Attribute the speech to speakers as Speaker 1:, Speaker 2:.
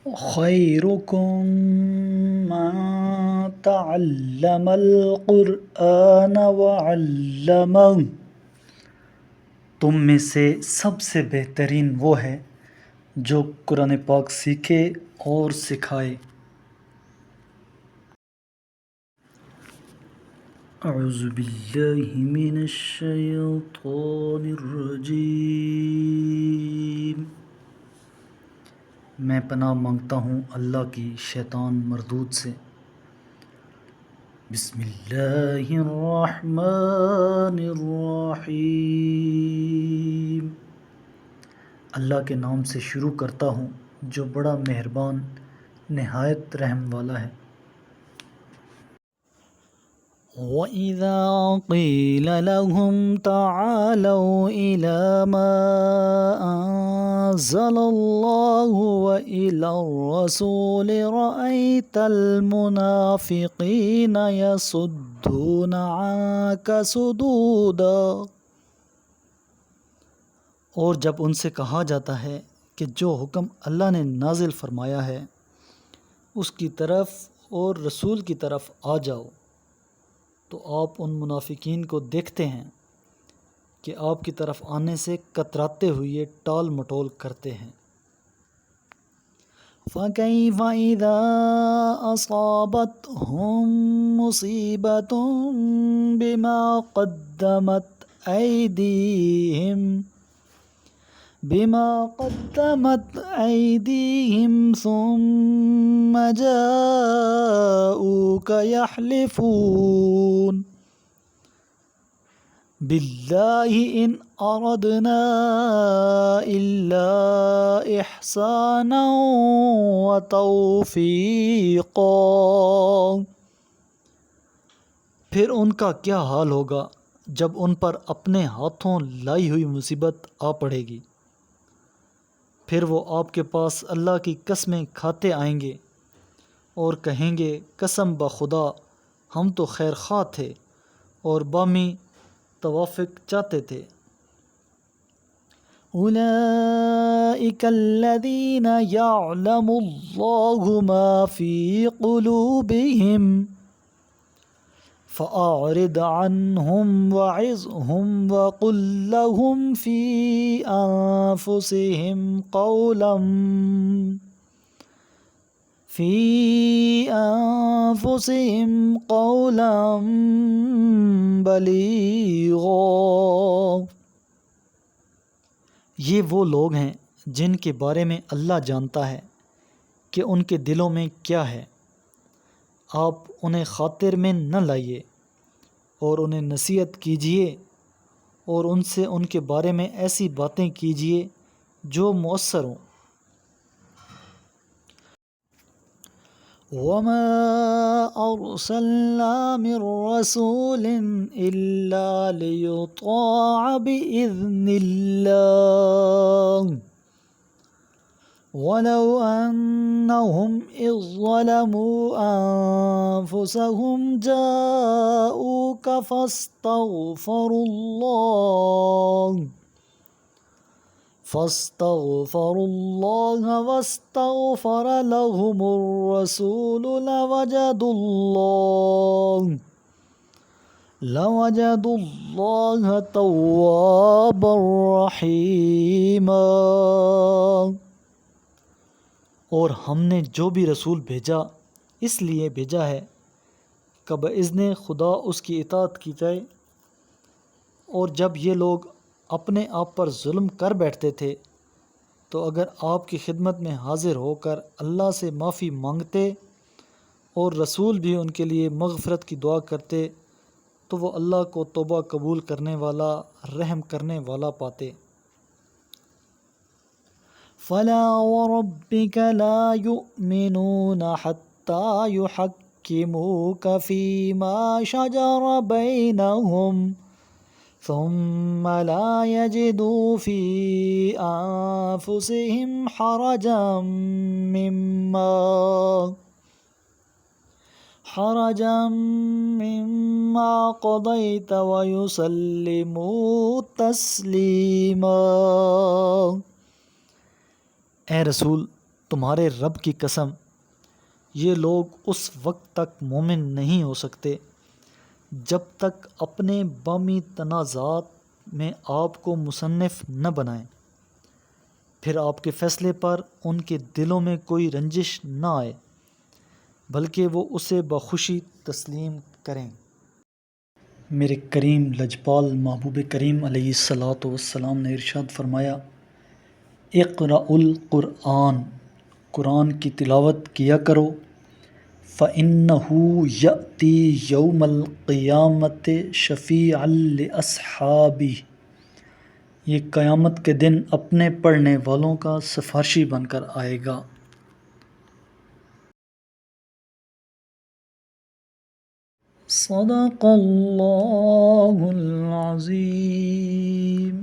Speaker 1: خیرکم من تعلم القرآن وعلمہ، تم میں سے سب سے بہترین وہ ہے جو قرآن پاک سیکھے اور سکھائے۔ اعوذ باللہ من الشیطان الرجیم، میں پناہ مانگتا ہوں اللہ کی شیطان مردود سے۔ بسم اللہ الرحمن الرحیم، اللہ کے نام سے شروع کرتا ہوں جو بڑا مہربان نہایت رحم والا ہے۔ وَإِذَا قِيلَ لَهُمْ تَعَالَوْا إِلَى مَا أَنزَلَ اللَّهُ وَإِلَى الرَّسُولِ رَأَيْتَ الْمُنَافِقِينَ يَصُدُّونَ عَنكَ صُدُودًا، اور جب ان سے کہا جاتا ہے کہ جو حکم اللہ نے نازل فرمایا ہے اس کی طرف اور رسول کی طرف آ جاؤ، تو آپ ان منافقین کو دیکھتے ہیں کہ آپ کی طرف آنے سے کتراتے ہوئے ٹال مٹول کرتے ہیں۔ فَكَيْفَ إِذَا أَصَابَتْهُم مُّصِيبَةٌ بِمَا قَدَّمَتْ أَيْدِيهِمْ ثُمَّ جَاءُوكَ يَحْلِفُونَ بِاللَّهِ إِنْ أَرَدْنَا إِلَّا إِحْسَانًا وَتَوْفِيقًا، پھر ان کا کیا حال ہوگا جب ان پر اپنے ہاتھوں لائی ہوئی مصیبت آ پڑے گی، پھر وہ آپ کے پاس اللہ کی قسمیں کھاتے آئیں گے اور کہیں گے قسم بخدا ہم تو خیر خواہ تھے اور بامی توافق چاہتے تھے۔ أُولَئِكَ الَّذِينَ يَعْلَمُ اللَّهُ مَا فِي قُلُوبِهِمْ فَأَعْرِضْ عَنْهُمْ وَعِظْهُمْ وَقُلْ لَهُمْ فِي أَنفُسِهِمْ قَوْلًا بَلِيغًا، یہ وہ لوگ ہیں جن کے بارے میں اللہ جانتا ہے کہ ان کے دلوں میں کیا ہے، آپ انہیں خاطر میں نہ لائیے اور انہیں نصیحت کیجیے اور ان سے ان کے بارے میں ایسی باتیں کیجیے جو مؤثر ہوں۔ وَمَا أَرْسَلْنَا مِن رَّسُولٍ إِلَّا لِيُطَاعَ بِإِذْنِ اللَّهِ وَلَوْ أَنَّهُمْ إِذ ظَّلَمُوا أَنفُسَهُمْ جَاءُوكَ فَاسْتَغْفَرُوا اللَّهَ وَاسْتَغْفَرَ لَهُمُ الرَّسُولُ لَوَجَدُوا اللَّهَ تَوَّابًا رَّحِيمًا، اور ہم نے جو بھی رسول بھیجا اس لیے بھیجا ہے کہ بإذن خدا اس کی اطاعت کی جائے، اور جب یہ لوگ اپنے آپ پر ظلم کر بیٹھتے تھے تو اگر آپ کی خدمت میں حاضر ہو کر اللہ سے معافی مانگتے اور رسول بھی ان کے لیے مغفرت کی دعا کرتے تو وہ اللہ کو توبہ قبول کرنے والا رحم کرنے والا پاتے۔ فَلَا وَرَبِّكَ لَا يُؤْمِنُونَ حَتَّى يُحَكِّمُوكَ فِيمَا شَجَرَ بَيْنَهُمْ ثُمَّ لَا يَجِدُوا فِي أَنفُسِهِمْ حَرَجًا مِّمَّا قَضَيْتَ وَيُسَلِّمُوا تَسْلِيمًا۔ اے رسول، تمہارے رب کی قسم یہ لوگ اس وقت تک مومن نہیں ہو سکتے جب تک اپنے بامی تنازعات میں آپ کو مصنف نہ بنائیں، پھر آپ کے فیصلے پر ان کے دلوں میں کوئی رنجش نہ آئے بلکہ وہ اسے بخوشی تسلیم کریں۔ میرے کریم لجپال محبوب کریم علیہ الصلاۃ والسلام نے ارشاد فرمایا، اقرأ القرآن، قرآن کی تلاوت کیا کرو، فَإِنَّهُ يَأْتِي يَوْمَ الْقِيَامَةِ شَفِيعًا لِأَصْحَابِهِ، یہ قیامت کے دن اپنے پڑھنے والوں کا سفارشی بن کر آئے گا۔ صدق اللہ العظیم۔